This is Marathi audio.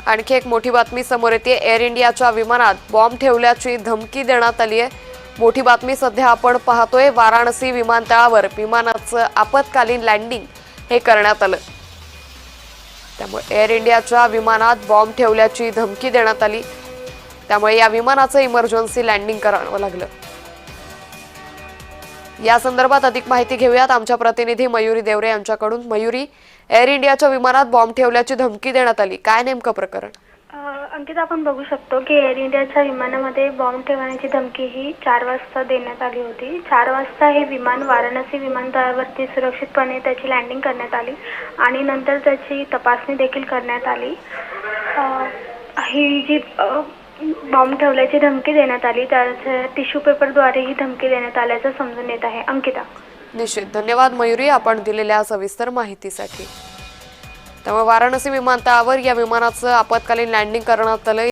आणखी एक मोठी बातमी समोर येते। एअर इंडियाच्या विमानात बॉम्ब ठेवल्याची धमकी देण्यात आली आहे। मोठी बातमी सध्या आपण पाहतोय। वाराणसी विमानतळावर विमानाचं आपत्कालीन लँडिंग हे करण्यात आलं। त्यामुळे एअर इंडियाच्या विमानात बॉम्ब ठेवल्याची धमकी देण्यात आली। त्यामुळे या विमानाचं इमर्जन्सी लँडिंग करावं लागलं। या संदर्भात अधिक माहिती घेऊयात आमच्या प्रतिनिधी मयुरी देवरे यांच्याकडून। मयुरी, एअर इंडियाच्या विमानात बॉम्ब ठेवल्याची धमकी देण्यात आली, काय नेमकं प्रकरण? अंकिता, आपण बघू शकतो की एअर इंडियाच्या विमानामध्ये बॉम्ब ठेवण्याची धमकी ही 4 वाजता देण्यात आली होती। 4 वाजता हे विमान वाराणसी विमानतळावरती सुरक्षितपणे त्याची लँडिंग करण्यात आली आणि नंतर त्याची तपासणी देखील करण्यात आली। ही जी बॉम्ब ठेवल्याची धमकी देण्यात आली त्याच्या टिश्यू पेपरद्वारे ही धमकी देण्यात आल्याचं समजून येत आहे। अंकिता, निश्चित धन्यवाद मयुरी आपण दिलेल्या सविस्तर माहितीसाठी। त्यामुळे वाराणसी विमानतळावर या विमानाचं आपत्कालीन लँडिंग करण्यात आलं।